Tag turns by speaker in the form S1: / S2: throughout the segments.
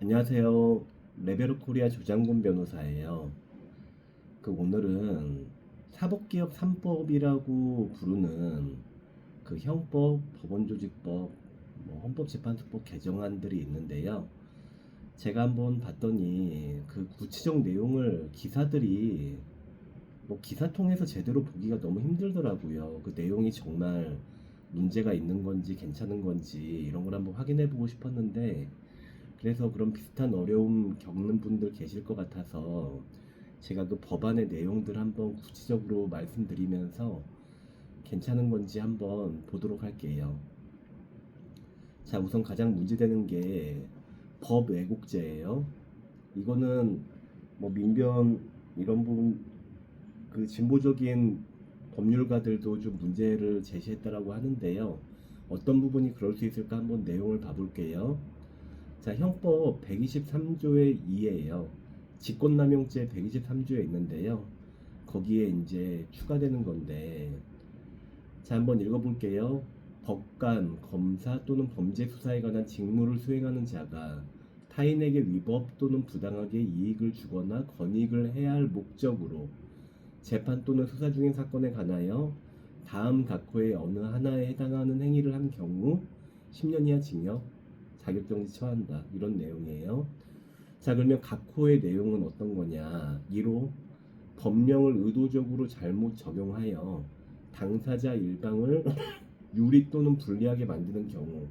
S1: 안녕하세요. 레벨업 코리아 조장군 변호사예요. 오늘은 사법개혁 3법이라고 부르는 형법, 법원조직법, 헌법재판소법 개정안들이 있는데요. 제가 한번 봤더니 구체적 내용을 기사들이 기사 통해서 제대로 보기가 너무 힘들더라고요. 그 내용이 정말 문제가 있는 건지 괜찮은 건지 이런 걸 한번 확인해 보고 싶었는데, 그래서 그런 비슷한 어려움 겪는 분들 계실 것 같아서 제가 그 법안의 내용들 한번 구체적으로 말씀드리면서 괜찮은 건지 한번 보도록 할게요. 자, 우선 가장 문제되는 게 법 왜곡죄예요. 이거는 민변 이런 부분 진보적인 법률가들도 좀 문제를 제시했다라고 하는데요. 어떤 부분이 그럴 수 있을까 한번 내용을 봐볼게요. 자, 형법 123조의 2예요. 직권남용죄 123조에 있는데요. 거기에 이제 추가되는 건데, 자, 한번 읽어볼게요. 법관, 검사 또는 범죄 수사에 관한 직무를 수행하는 자가 타인에게 위법 또는 부당하게 이익을 주거나 권익을 해야 할 목적으로 재판 또는 수사 중인 사건에 관하여 다음 각호의 어느 하나에 해당하는 행위를 한 경우 10년 이하 징역, 자격정지 처한다. 이런 내용이에요. 자, 그러면 각호의 내용은 어떤 거냐? 1호, 법령을 의도적으로 잘못 적용하여 당사자 일방을 유리 또는 불리하게 만드는 경우.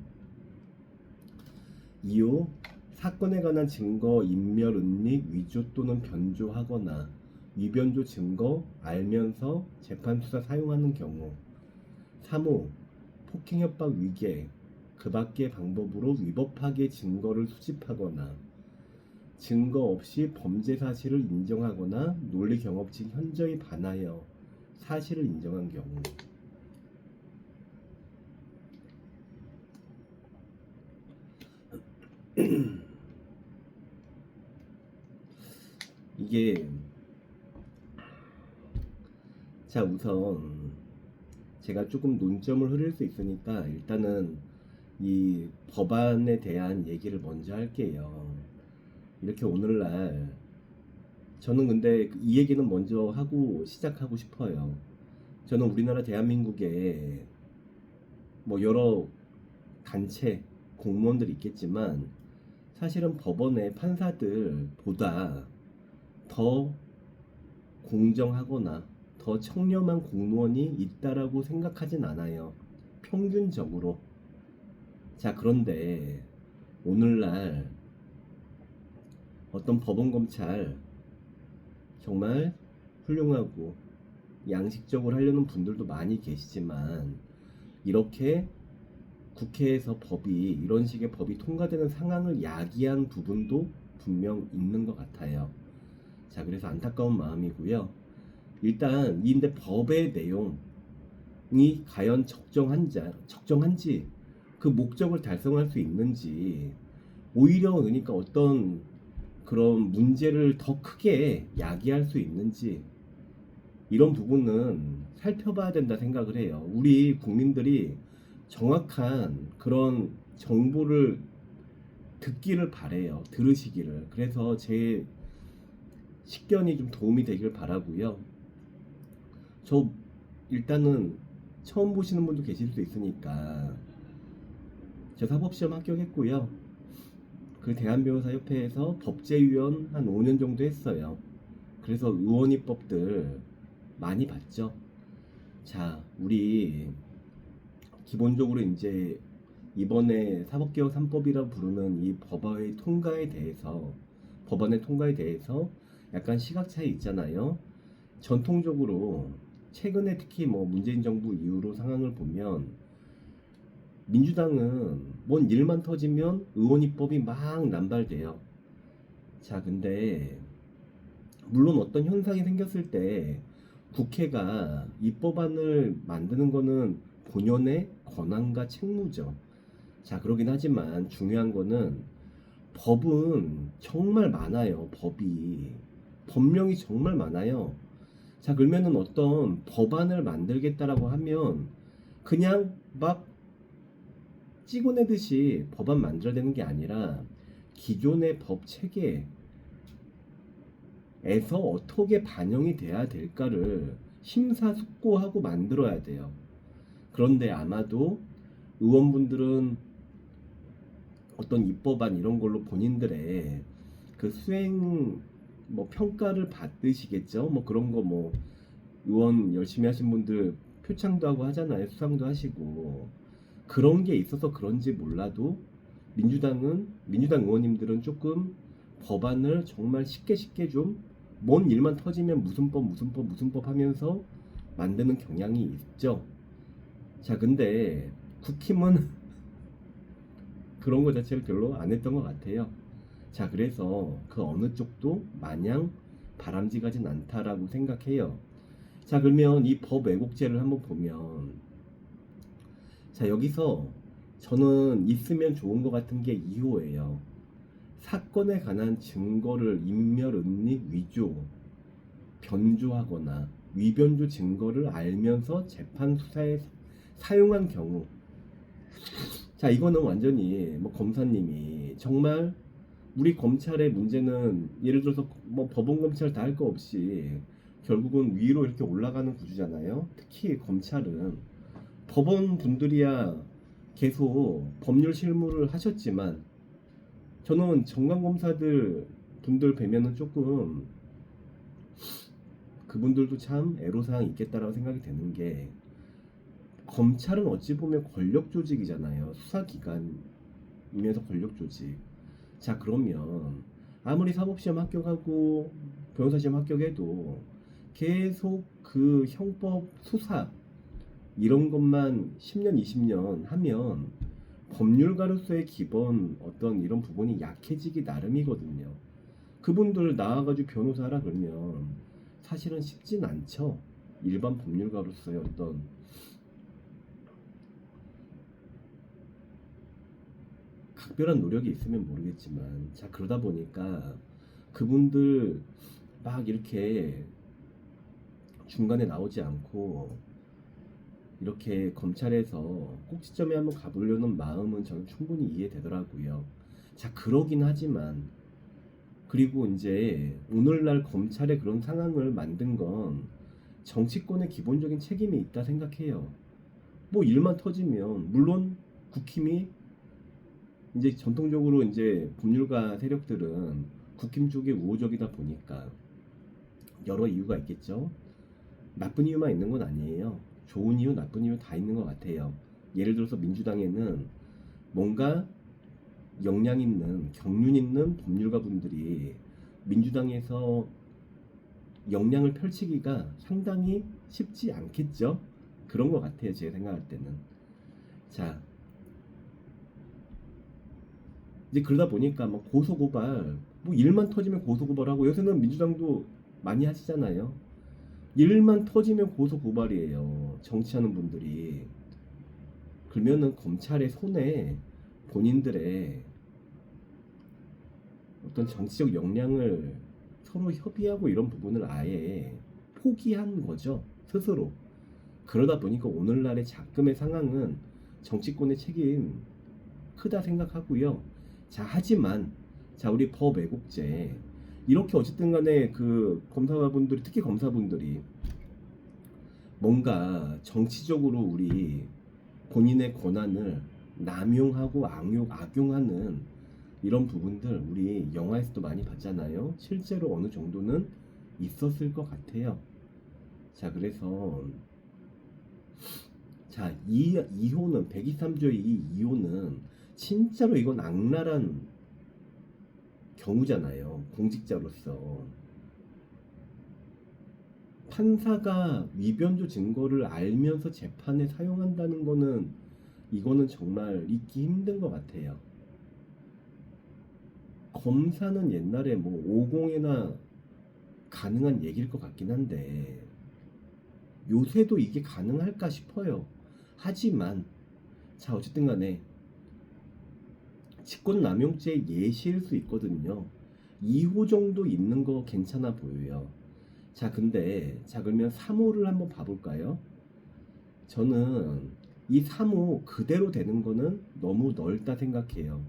S1: 2호, 사건에 관한 증거 인멸, 은닉, 위조 또는 변조하거나 위변조 증거 알면서 재판 수사 사용하는 경우. 3호, 폭행, 협박, 위계, 그 밖의 방법으로 위법하게 증거를 수집하거나 증거 없이 범죄 사실을 인정하거나 논리 경험칙 현저히 반하여 사실을 인정한 경우. 이게, 자, 우선 제가 조금 논점을 흐릴 수 있으니까 일단은 이 법안에 대한 얘기를 먼저 할게요. 이렇게 오늘날 저는 근데 이 얘기는 먼저 하고 시작하고 싶어요. 저는 우리나라 대한민국에 여러 단체 공무원들이 있겠지만 사실은 법원의 판사들보다 더 공정하거나 더 청렴한 공무원이 있다라고 생각하진 않아요. 평균적으로. 자, 그런데 오늘날 어떤 법원 검찰 정말 훌륭하고 양식적으로 하려는 분들도 많이 계시지만 이렇게 국회에서 이런 식의 법이 통과되는 상황을 야기한 부분도 분명 있는 것 같아요. 자, 그래서 안타까운 마음이고요. 일단 이인데 법의 내용이 과연 적정한지 그 목적을 달성할 수 있는지, 오히려 그러니까 어떤 그런 문제를 더 크게 야기할 수 있는지, 이런 부분은 살펴봐야 된다 생각을 해요. 우리 국민들이 정확한 그런 정보를 듣기를 바래요. 들으시기를. 그래서 제 식견이 좀 도움이 되길 바라고요. 저 일단은 처음 보시는 분도 계실 수 있으니까, 저 사법시험 합격했고요. 대한변호사협회에서 법제위원 한 5년 정도 했어요. 그래서 의원입법들 많이 봤죠. 자, 우리 기본적으로 이제 이번에 사법개혁 3법이라고 부르는 이 법안의 통과에 대해서 약간 시각 차이 있잖아요. 전통적으로 최근에 특히 문재인 정부 이후로 상황을 보면 민주당은 뭔 일만 터지면 의원 입법이 막 남발돼요. 자, 근데 물론 어떤 현상이 생겼을 때 국회가 입법안을 만드는 거는 본연의 권한과 책무죠. 자, 그러긴 하지만 중요한 거는 법은 정말 많아요. 법령이 정말 많아요. 자, 그러면은 어떤 법안을 만들겠다라고 하면 그냥 막 찍어내듯이 법안 만들어야 되는 게 아니라 기존의 법 체계에서 어떻게 반영이 돼야 될까를 심사숙고하고 만들어야 돼요. 그런데 아마도 의원분들은 어떤 입법안 이런 걸로 본인들의 그 수행 뭐 평가를 받으시겠죠. 뭐 그런 거 뭐 의원 열심히 하신 분들 표창도 하고 하잖아요. 수상도 하시고 그런 게 있어서 그런지 몰라도 민주당 의원님들은 조금 법안을 정말 쉽게 좀 뭔 일만 터지면 무슨 법 하면서 만드는 경향이 있죠. 자, 근데 국힘은 그런 거 자체를 별로 안 했던 것 같아요. 자, 그래서 그 어느 쪽도 마냥 바람직하진 않다라고 생각해요. 자, 그러면 이 법 왜곡죄를 한번 보면, 자, 여기서 저는 있으면 좋은 것 같은 게 2호예요. 사건에 관한 증거를 인멸, 은닉, 위조, 변조하거나 위변조 증거를 알면서 재판 수사에 사용한 경우. 자, 이거는 완전히 뭐 검사님이 정말 우리 검찰의 문제는 예를 들어서 뭐 법원 검찰 다 할 거 없이 결국은 위로 이렇게 올라가는 구조잖아요. 특히 검찰은 법원 분들이야 계속 법률 실무를 하셨지만 저는 정관검사들 분들 뵈면은 조금 그분들도 참 애로사항이 있겠다라고 생각이 되는 게 검찰은 어찌 보면 권력 조직이잖아요. 수사기관이면서 권력 조직. 자, 그러면 아무리 사법시험 합격하고 변호사시험 합격해도 계속 그 형법 수사 이런 것만 10년, 20년 하면 법률가로서의 기본 어떤 이런 부분이 약해지기 나름이거든요. 그분들 나와가지고 변호사라 그러면 사실은 쉽진 않죠. 일반 법률가로서의 어떤 각별한 노력이 있으면 모르겠지만, 자, 그러다 보니까 그분들 막 이렇게 중간에 나오지 않고 이렇게 검찰에서 꼭지점에 한번 가보려는 마음은 저는 충분히 이해되더라고요. 자, 그러긴 하지만 그리고 이제 오늘날 검찰의 그런 상황을 만든 건 정치권의 기본적인 책임이 있다 생각해요. 뭐 일만 터지면 물론 국힘이 이제 전통적으로 이제 법률가 세력들은 국힘 쪽에 우호적이다 보니까 여러 이유가 있겠죠. 나쁜 이유만 있는 건 아니에요. 좋은 이유, 나쁜 이유 다 있는 것 같아요. 예를 들어서 민주당에는 뭔가 역량 있는, 경륜 있는 법률가 분들이 민주당에서 역량을 펼치기가 상당히 쉽지 않겠죠. 그런 것 같아요. 제가 생각할 때는. 자, 이제 그러다 보니까 뭐 고소고발, 뭐 일만 터지면 고소고발하고 요새는 민주당도 많이 하시잖아요. 일만 터지면 고소고발이에요. 정치하는 분들이. 그러면은 검찰의 손에 본인들의 어떤 정치적 역량을 서로 협의하고 이런 부분을 아예 포기한 거죠. 스스로. 그러다 보니까 오늘날의 작금의 상황은 정치권의 책임 크다 생각하고요. 자, 하지만 자, 우리 법 왜곡죄 이렇게 어쨌든 간에 그 검사분들이 특히 검사분들이 뭔가 정치적으로 우리 본인의 권한을 남용하고 악용하는 이런 부분들 우리 영화에서도 많이 봤잖아요. 실제로 어느 정도는 있었을 것 같아요. 자, 그래서 자, 2호는 123조의 2호는 진짜로 이건 악랄한 경우잖아요. 공직자로서 판사가 위변조 증거를 알면서 재판에 사용한다는 거는 이거는 정말 잊기 힘든 것 같아요. 검사는 옛날에 뭐 50에나 가능한 얘기일 것 같긴 한데 요새도 이게 가능할까 싶어요. 하지만 자, 어쨌든 간에 직권남용죄 예시일 수 있거든요. 2호 정도 있는 거 괜찮아 보여요. 자, 근데 자, 그러면 3호를 한번 봐볼까요? 저는 이 3호 그대로 되는 거는 너무 넓다 생각해요.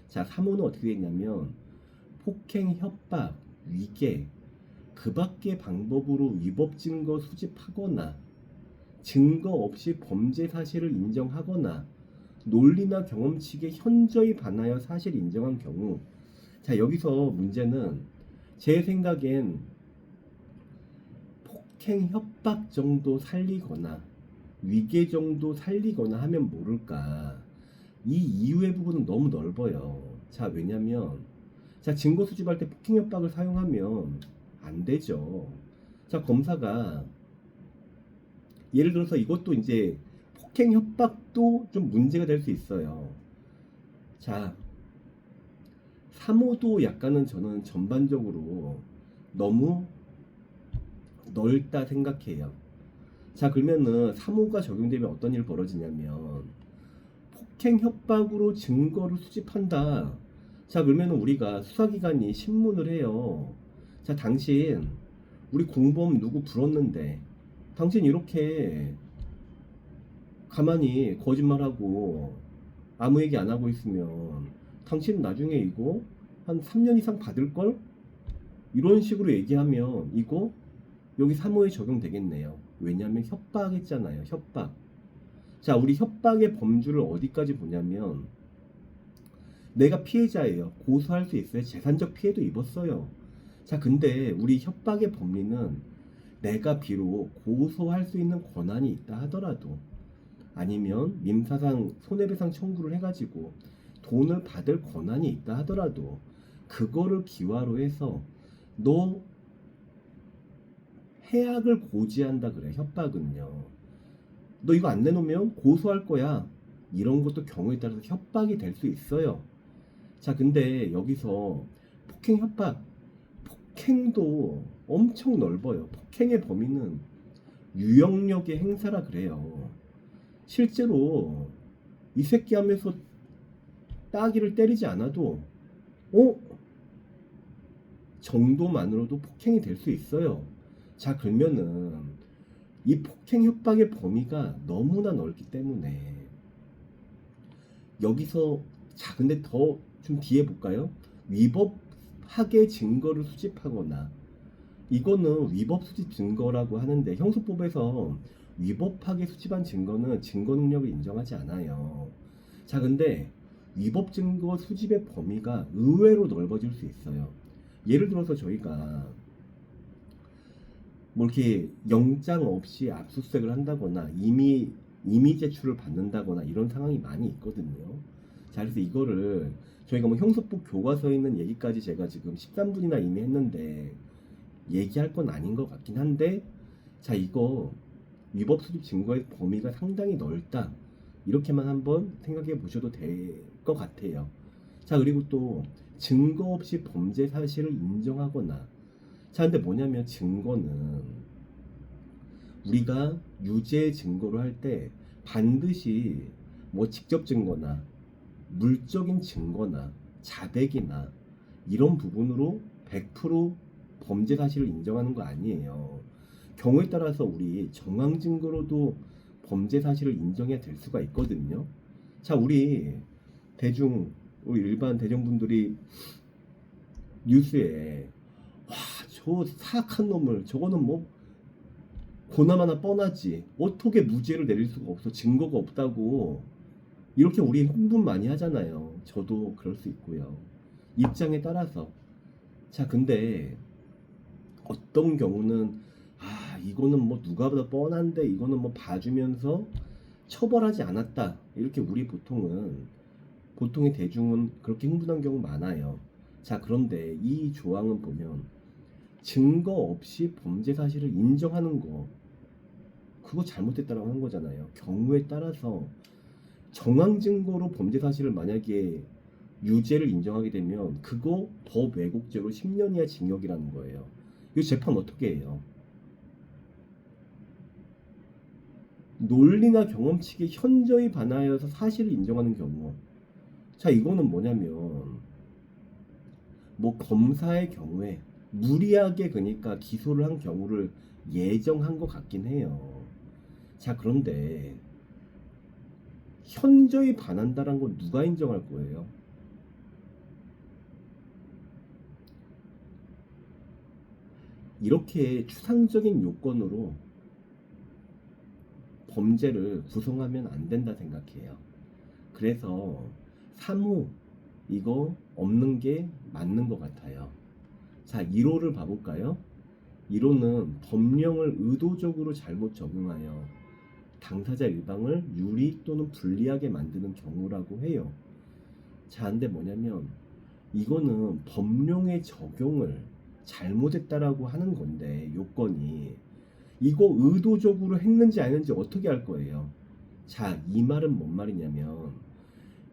S1: 자, 3호는 어떻게 되냐면 폭행, 협박, 위계, 그 밖의 방법으로 위법 증거 수집하거나 증거 없이 범죄 사실을 인정하거나 논리나 경험칙에 현저히 반하여 사실 인정한 경우. 자, 여기서 문제는 제 생각엔 폭행, 협박 정도 살리거나 위계 정도 살리거나 하면 모를까. 이 이유의 부분은 너무 넓어요. 자, 왜냐면 자, 증거 수집할 때 폭행, 협박을 사용하면 안 되죠. 자, 검사가 예를 들어서 이것도 이제 폭행, 협박도 좀 문제가 될 수 있어요. 자, 3호도 약간은 저는 전반적으로 너무 넓다 생각해요. 자, 그러면은 3호가 적용되면 어떤 일이 벌어지냐면 폭행, 협박으로 증거를 수집한다. 자, 그러면은 우리가 수사기관이 신문을 해요. 자, 당신 우리 공범 누구 불었는데 당신 이렇게 가만히 거짓말하고 아무 얘기 안 하고 있으면 당신 나중에 이거 한 3년 이상 받을걸? 이런 식으로 얘기하면 이거 여기 3호에 적용되겠네요. 왜냐하면 협박했잖아요. 협박. 자, 우리 협박의 범주를 어디까지 보냐면 내가 피해자예요. 고소할 수 있어요. 재산적 피해도 입었어요. 자, 근데 우리 협박의 범위는 내가 비록 고소할 수 있는 권한이 있다 하더라도 아니면 민사상 손해배상 청구를 해가지고 돈을 받을 권한이 있다 하더라도 그거를 기화로 해서 너 해악을 고지한다 그래. 협박은요. 너 이거 안 내놓으면 고소할 거야. 이런 것도 경우에 따라서 협박이 될 수 있어요. 자, 근데 여기서 폭행, 협박, 폭행도 엄청 넓어요. 폭행의 범위는 유형력의 행사라 그래요. 실제로 이 새끼 하면서 따귀를 때리지 않아도 정도만으로도 폭행이 될 수 있어요. 자, 그러면은 이 폭행 협박의 범위가 너무나 넓기 때문에 여기서 자, 근데 더 좀 뒤에 볼까요? 위법하게 증거를 수집하거나 이거는 위법 수집 증거라고 하는데 형사법에서 위법하게 수집한 증거는 증거 능력을 인정하지 않아요. 자, 근데 위법 증거 수집의 범위가 의외로 넓어질 수 있어요. 예를 들어서 저희가 뭐 이렇게 영장 없이 압수수색을 한다거나 이미 제출을 받는다거나 이런 상황이 많이 있거든요. 자, 그래서 이거를 저희가 뭐 형사법 교과서에 있는 얘기까지 제가 지금 13분이나 이미 했는데 얘기할 건 아닌 것 같긴 한데, 자, 이거 위법 수집 증거의 범위가 상당히 넓다. 이렇게만 한번 생각해 보셔도 될 것 같아요. 자, 그리고 또 증거 없이 범죄 사실을 인정하거나, 자, 근데 뭐냐면 증거는 우리가 유죄 증거를 할 때 반드시 뭐 직접 증거나 물적인 증거나 자백이나 이런 부분으로 100% 범죄 사실을 인정하는 거 아니에요. 경우에 따라서 우리 정황 증거로도 범죄 사실을 인정해야 될 수가 있거든요. 자, 우리 일반 대중분들이 뉴스에 와, 저 사악한 놈을 저거는 뭐 고남 하나 뻔하지 어떻게 무죄를 내릴 수가 없어 증거가 없다고 이렇게 우리 흥분 많이 하잖아요. 저도 그럴 수 있고요. 입장에 따라서. 자, 근데 어떤 경우는 이거는 뭐 누가 보다 뻔한데 이거는 뭐 봐주면서 처벌하지 않았다. 이렇게 우리 보통의 대중은 그렇게 흥분한 경우 많아요. 자, 그런데 이 조항은 보면 증거 없이 범죄 사실을 인정하는 거 그거 잘못됐다라고 하는 거잖아요. 경우에 따라서 정황 증거로 범죄 사실을 만약에 유죄를 인정하게 되면 그거 법 왜곡죄로 10년 이하 징역이라는 거예요. 이 재판 어떻게 해요? 논리나 경험칙에 현저히 반하여서 사실을 인정하는 경우. 자, 이거는 뭐냐면 뭐 검사의 경우에 무리하게 그러니까 기소를 한 경우를 예정한 것 같긴 해요. 자, 그런데 현저히 반한다는 건 누가 인정할 거예요? 이렇게 추상적인 요건으로 범죄를 구성하면 안 된다 생각해요. 그래서 사무 이거 없는 게 맞는 것 같아요. 자, 1호를 봐볼까요? 1호는 법령을 의도적으로 잘못 적용하여 당사자 일방을 유리 또는 불리하게 만드는 경우라고 해요. 자, 근데 뭐냐면 이거는 법령의 적용을 잘못했다라고 하는 건데 요건이 이거 의도적으로 했는지 아닌지 어떻게 알 거예요? 자, 이 말은 뭔 말이냐면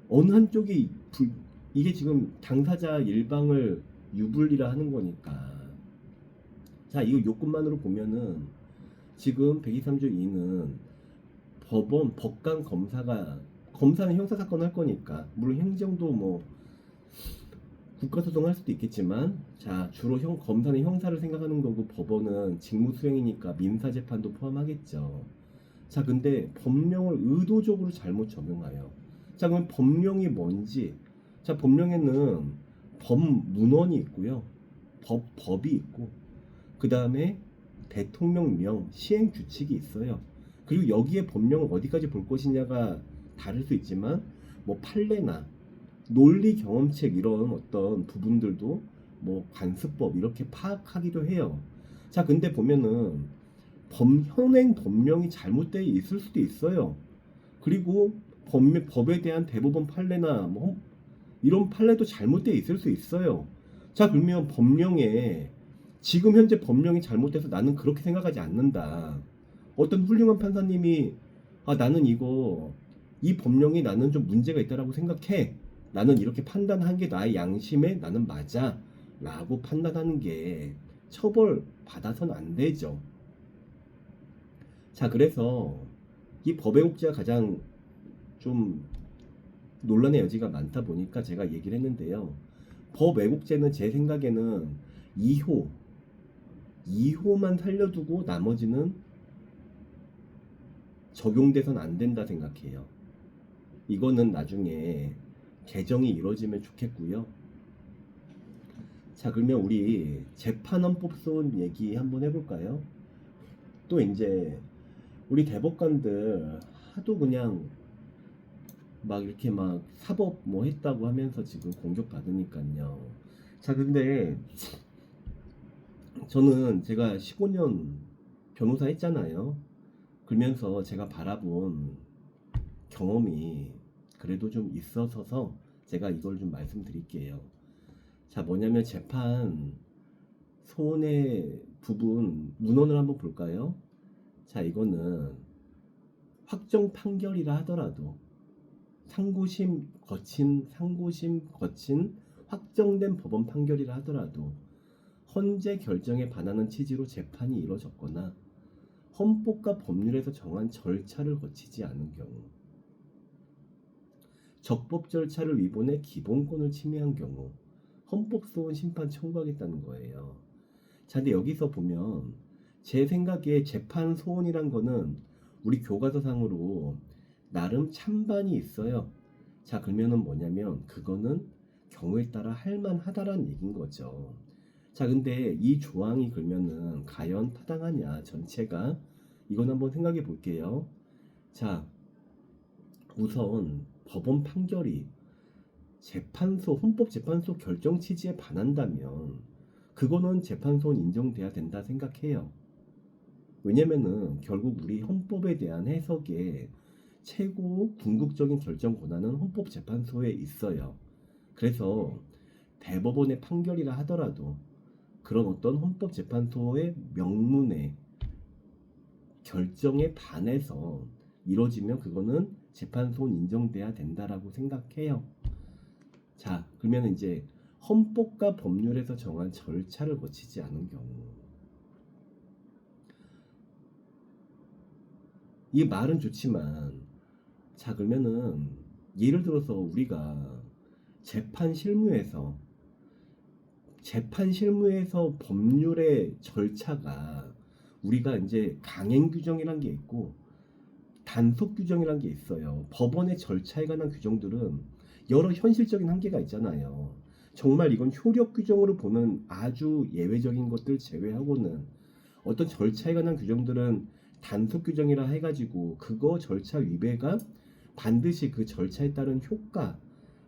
S1: 어느 한쪽이 이게 지금 당사자 일방을 유불리라 하는 거니까 자, 이거 요건만으로 보면은 지금 123조 2는 법관 검사는 형사사건 할 거니까 물론 행정도 뭐 국가소송 할 수도 있겠지만 자, 주로 검사는 형사를 생각하는 거고 법원은 직무수행이니까 민사재판도 포함하겠죠. 자, 근데 법령을 의도적으로 잘못 적용하여 자, 그럼 법령이 뭔지 자, 법령에는 법문헌이 있고요. 법이 있고 그 다음에 대통령령 시행규칙이 있어요. 그리고 여기에 법령을 어디까지 볼 것이냐가 다를 수 있지만 뭐 판례나 논리 경험책 이런 어떤 부분들도 뭐 관습법 이렇게 파악하기도 해요. 자, 근데 보면은 현행 법령이 잘못되어 있을 수도 있어요. 그리고 법에 대한 대법원 판례나 뭐 이런 판례도 잘못되어 있을 수 있어요. 자, 그러면 법령에 지금 현재 법령이 잘못돼서 나는 그렇게 생각하지 않는다. 어떤 훌륭한 판사님이 나는 이 법령이 나는 좀 문제가 있다라고 생각해. 나는 이렇게 판단한 게 나의 양심에 나는 맞아 라고 판단하는 게 처벌 받아서는 안 되죠. 자, 그래서 이 법애국제가 가장 좀 논란의 여지가 많다 보니까 제가 얘기를 했는데요. 법애국제는 제 생각에는 2호만 살려두고 나머지는 적용돼선 안 된다 생각해요. 이거는 나중에 개정이 이루어지면 좋겠고요. 자, 그러면 우리 재판헌법소원 얘기 한번 해볼까요? 또 이제 우리 대법관들 하도 그냥 막 이렇게 막 사법 뭐 했다고 하면서 지금 공격받으니까요. 자, 근데 저는 제가 15년 변호사 했잖아요. 그러면서 제가 바라본 경험이 그래도 좀 있어서 제가 이걸 좀 말씀드릴게요. 자, 뭐냐면 재판 소원의 부분 문헌을 한번 볼까요? 자, 이거는 확정 판결이라 하더라도 상고심 거친 확정된 법원 판결이라 하더라도 헌재 결정에 반하는 취지로 재판이 이루어졌거나 헌법과 법률에서 정한 절차를 거치지 않은 경우, 적법 절차를 위반해 기본권을 침해한 경우 헌법소원 심판 청구하겠다는 거예요. 자, 근데 여기서 보면 제 생각에 재판 소원이란 거는 우리 교과서상으로 나름 찬반이 있어요. 자, 그러면은 뭐냐면 그거는 경우에 따라 할만하다라는 얘기인 거죠. 자, 근데 이 조항이 그러면은 과연 타당하냐 전체가 이건 한번 생각해 볼게요. 자, 우선 법원 판결이 헌법재판소 결정 취지에 반한다면 그거는 재판소는 인정돼야 된다 생각해요. 왜냐면은 결국 우리 헌법에 대한 해석에 최고 궁극적인 결정 권한은 헌법재판소에 있어요. 그래서 대법원의 판결이라 하더라도 그런 어떤 헌법재판소의 명문의 결정에 반해서 이루어지면 그거는 재판소는 인정돼야 된다라고 생각해요. 자, 그러면 이제 헌법과 법률에서 정한 절차를 거치지 않은 경우, 이 말은 좋지만 자, 그러면은 예를 들어서 우리가 재판 실무에서 법률의 절차가 우리가 이제 강행 규정이란 게 있고 단속 규정이란 게 있어요. 법원의 절차에 관한 규정들은 여러 현실적인 한계가 있잖아요. 정말 이건 효력 규정으로 보는 아주 예외적인 것들 제외하고는 어떤 절차에 관한 규정들은 단속 규정이라 해가지고 그거 절차 위배가 반드시 그 절차에 따른 효과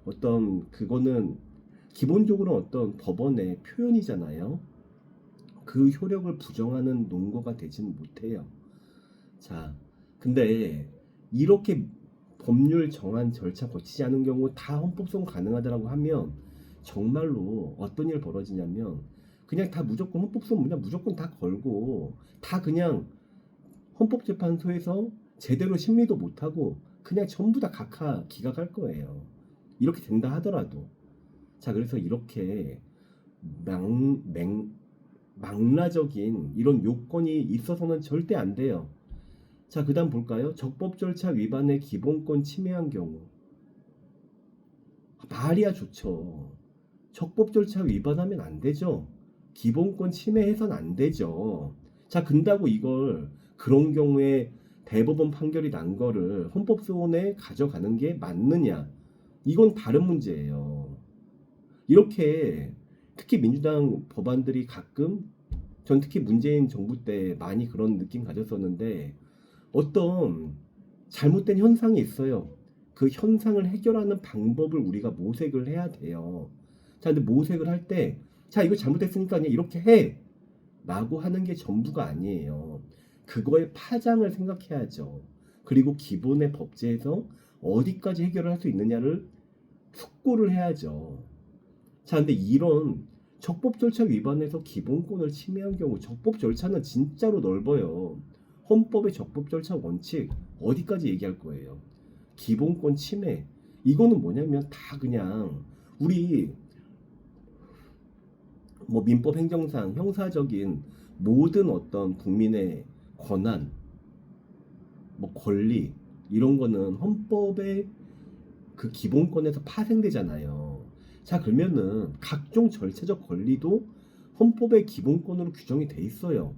S1: 어떤 그거는 기본적으로 어떤 법원의 표현이잖아요. 그 효력을 부정하는 논거가 되지는 못해요. 자, 근데 이렇게 법률 정한 절차 거치지 않은 경우 다 헌법소원 가능하다라고 하면 정말로 어떤 일 벌어지냐면 그냥 다 무조건 헌법소원 그냥 무조건 다 걸고 다 그냥 헌법재판소에서 제대로 심리도 못하고 그냥 전부 다 각하 기각할 거예요. 이렇게 된다 하더라도. 자, 그래서 이렇게 망라적인 이런 요건이 있어서는 절대 안 돼요. 자, 그 다음 볼까요? 적법 절차 위반의 기본권 침해한 경우. 말이야 좋죠. 적법 절차 위반하면 안 되죠. 기본권 침해해선 안 되죠. 자, 근다고 이걸 그런 경우에 대법원 판결이 난 거를 헌법소원에 가져가는 게 맞느냐? 이건 다른 문제예요. 이렇게 특히 민주당 법안들이 가끔 전 특히 문재인 정부 때 많이 그런 느낌 가졌었는데 어떤 잘못된 현상이 있어요. 그 현상을 해결하는 방법을 우리가 모색을 해야 돼요. 자, 근데 모색을 할 때, 자, 이거 잘못됐으니까 그냥 이렇게 해. 라고 하는 게 전부가 아니에요. 그거의 파장을 생각해야죠. 그리고 기본의 법제에서 어디까지 해결을 할 수 있느냐를 숙고를 해야죠. 자, 근데 이런 적법 절차 위반에서 기본권을 침해한 경우 적법 절차는 진짜로 넓어요. 헌법의 적법 절차 원칙 어디까지 얘기할 거예요? 기본권 침해 이거는 뭐냐면 다 그냥 우리 뭐 민법 행정상 형사적인 모든 어떤 국민의 권한 뭐 권리 이런 거는 헌법의 그 기본권에서 파생되잖아요. 자, 그러면은 각종 절차적 권리도 헌법의 기본권으로 규정이 돼 있어요.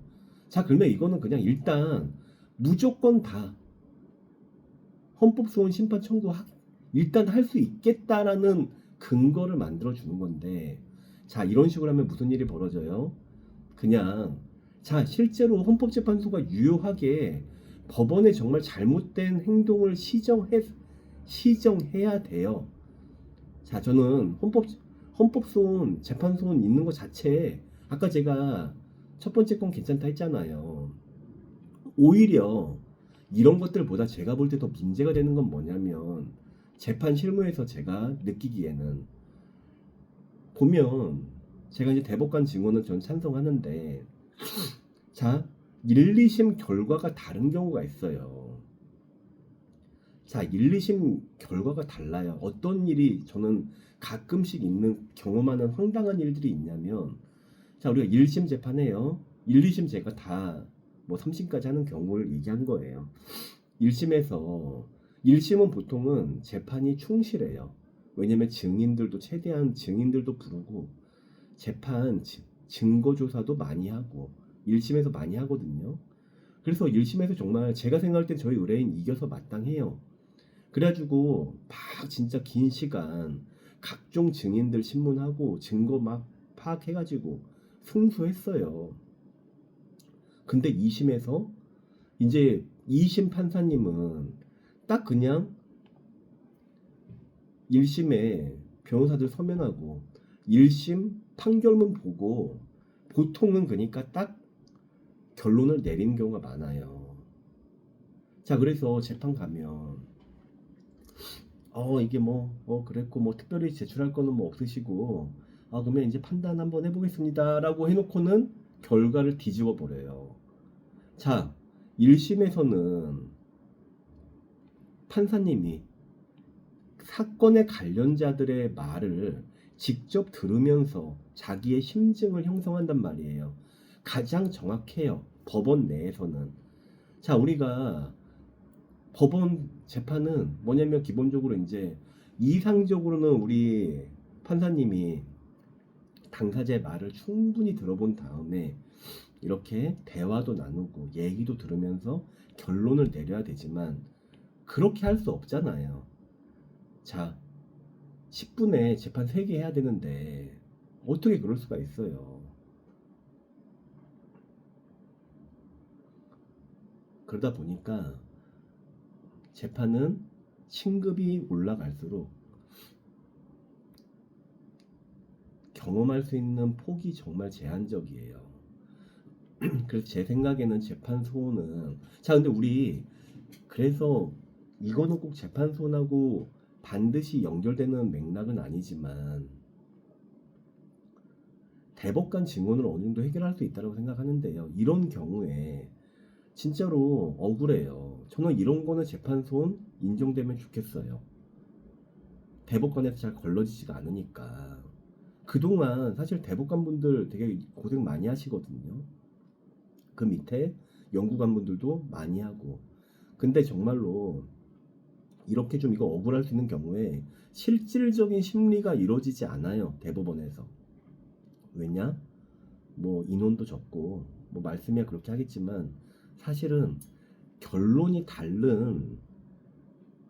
S1: 자, 그러면 이거는 그냥 일단 무조건 다 헌법소원 심판 청구 일단 할 수 있겠다라는 근거를 만들어 주는 건데, 자, 이런 식으로 하면 무슨 일이 벌어져요? 그냥 자, 실제로 헌법재판소가 유효하게 법원의 정말 잘못된 행동을 시정해야 돼요. 자, 저는 헌법소원 재판소원 있는 것 자체에 아까 제가 첫 번째 건 괜찮다 했잖아요. 오히려 이런 것들보다 제가 볼 때 더 문제가 되는 건 뭐냐면 재판 실무에서 제가 느끼기에는 보면 제가 이제 대법관 증언은 전 찬성하는데 자 1, 2심 결과가 다른 경우가 있어요. 자 1, 2심 결과가 달라요. 어떤 일이 저는 가끔씩 있는 경험하는 황당한 일들이 있냐면 자 우리가 1심 재판해요. 1, 2심 제가 다 뭐 3심까지 하는 경우를 얘기한 거예요. 1심은 보통은 재판이 충실해요. 왜냐면 증인들도 최대한 증인들도 부르고 재판 증거 조사도 많이 하고 1심에서 많이 하거든요. 그래서 1심에서 정말 제가 생각할 때 저희 의뢰인 이겨서 마땅해요. 그래가지고 막 진짜 긴 시간 각종 증인들 신문하고 증거 막 파악해가지고 승소했어요. 근데 2심에서 이제 2심 판사님은 딱 그냥 1심에 변호사들 서면하고 1심 판결문 보고 보통은 그러니까 딱 결론을 내리는 경우가 많아요. 자, 그래서 재판 가면 이게 그랬고 뭐 특별히 제출할 거는 뭐 없으시고 그러면 이제 판단 한번 해보겠습니다라고 해놓고는 결과를 뒤집어 버려요. 자, 1심에서는 판사님이 사건의 관련자들의 말을 직접 들으면서 자기의 심증을 형성한단 말이에요. 가장 정확해요. 법원 내에서는. 자, 우리가 법원 재판은 뭐냐면 기본적으로 이제 이상적으로는 우리 판사님이 당사자의 말을 충분히 들어본 다음에 이렇게 대화도 나누고 얘기도 들으면서 결론을 내려야 되지만 그렇게 할 수 없잖아요. 자, 10분에 재판 3개 해야 되는데 어떻게 그럴 수가 있어요. 그러다 보니까 재판은 신급이 올라갈수록 경험할 수 있는 폭이 정말 제한적이에요. 그래서 제 생각에는 재판소는 근데 우리 그래서 이거는 꼭 재판소하고 반드시 연결되는 맥락은 아니지만 대법관 증언을 어느 정도 해결할 수 있다고 생각하는데요. 이런 경우에 진짜로 억울해요. 저는 이런 거는 재판소는 인정되면 좋겠어요. 대법관에서 잘 걸러지지가 않으니까. 그동안 사실 대법관분들 되게 고생 많이 하시거든요. 그 밑에 연구관분들도 많이 하고. 근데 정말로 이렇게 좀 이거 억울할 수 있는 경우에 실질적인 심리가 이루어지지 않아요. 대법원에서. 왜냐? 뭐 인원도 적고 뭐 말씀이야 그렇게 하겠지만 사실은 결론이 다른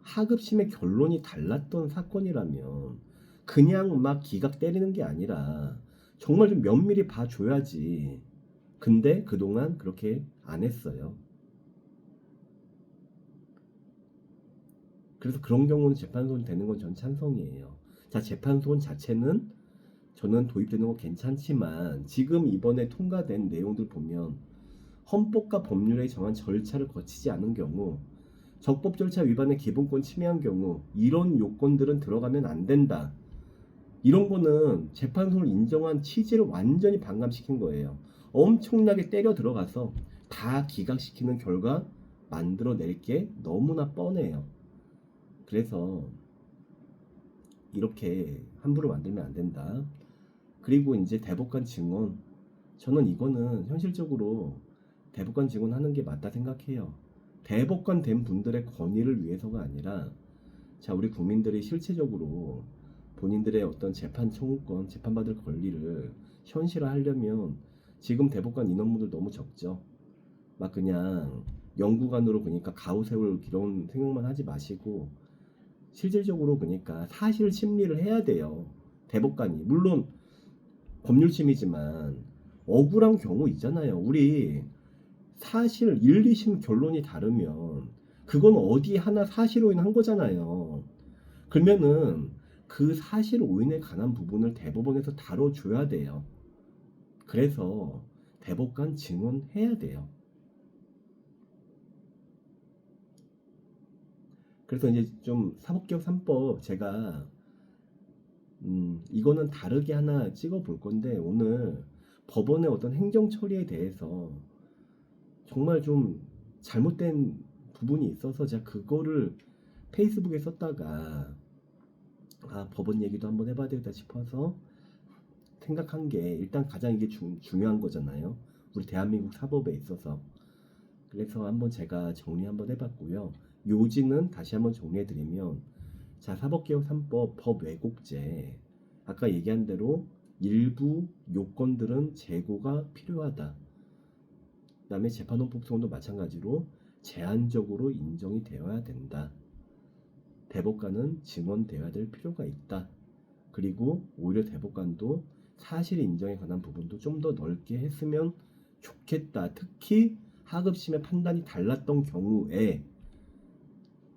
S1: 하급심의 결론이 달랐던 사건이라면 그냥 막 기각 때리는 게 아니라 정말 좀 면밀히 봐줘야지. 근데 그동안 그렇게 안 했어요. 그래서 그런 경우는 재판소는 되는 건 전 찬성이에요. 자, 재판소원 자체는 저는 도입되는 거 괜찮지만 지금 이번에 통과된 내용들 보면 헌법과 법률에 정한 절차를 거치지 않은 경우 적법 절차 위반의 기본권 침해한 경우 이런 요건들은 들어가면 안 된다. 이런 거는 재판소를 인정한 취지를 완전히 반감시킨 거예요. 엄청나게 때려 들어가서 다 기각시키는 결과 만들어낼 게 너무나 뻔해요. 그래서 이렇게 함부로 만들면 안 된다. 그리고 이제 대법관 증언. 저는 이거는 현실적으로 대법관 증언하는 게 맞다 생각해요. 대법관 된 분들의 권위를 위해서가 아니라 자, 우리 국민들이 실체적으로 본인들의 어떤 재판 청구권, 재판받을 권리를 현실화하려면 지금 대법관 인원분들 너무 적죠. 막 그냥 연구관으로 보니까 가오세월 이런 생각만 하지 마시고 실질적으로 보니까 사실 심리를 해야 돼요. 대법관이. 물론 법률심이지만 억울한 경우 있잖아요. 우리 사실 1, 2심 결론이 다르면 그건 어디 하나 사실 오인한 거잖아요. 그러면은 그 사실 오인에 관한 부분을 대법원에서 다뤄줘야 돼요. 그래서 대법관 증언해야 돼요. 그래서 이제 좀 사법개혁 3법 제가 이거는 다르게 하나 찍어 볼 건데 오늘 법원의 어떤 행정 처리에 대해서 정말 좀 잘못된 부분이 있어서 제가 그거를 페이스북에 썼다가 법원 얘기도 한번 해봐야 되겠다 싶어서 생각한 게 일단 가장 이게 중요한 거잖아요. 우리 대한민국 사법에 있어서. 그래서 한번 제가 정리 한번 해봤고요. 요지는 다시 한번 정리해드리면 자, 사법개혁 3법 법 왜곡죄 아까 얘기한 대로 일부 요건들은 재고가 필요하다. 그다음에 재판헌법소원도 마찬가지로 제한적으로 인정이 되어야 된다. 대법관은 증언되어야 될 필요가 있다. 그리고 오히려 대법관도 사실 인정에 관한 부분도 좀 더 넓게 했으면 좋겠다. 특히 하급심의 판단이 달랐던 경우에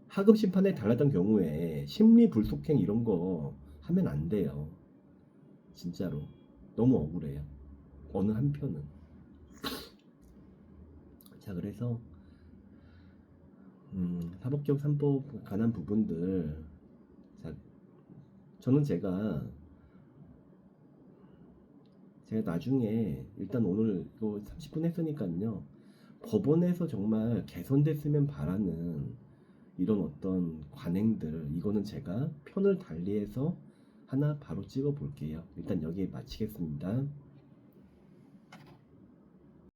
S1: 하급심 판단이 달랐던 경우에 심리 불속행 이런 거 하면 안 돼요. 진짜로 너무 억울해요. 어느 한편은. 자, 그래서 사법개혁 3법 관한 부분들 자, 저는 제가 나중에 일단 오늘 이거 30분 했으니까요. 법원에서 정말 개선됐으면 바라는 이런 어떤 관행들 이거는 제가 편을 달리해서 하나 바로 찍어 볼게요. 일단 여기에 마치겠습니다.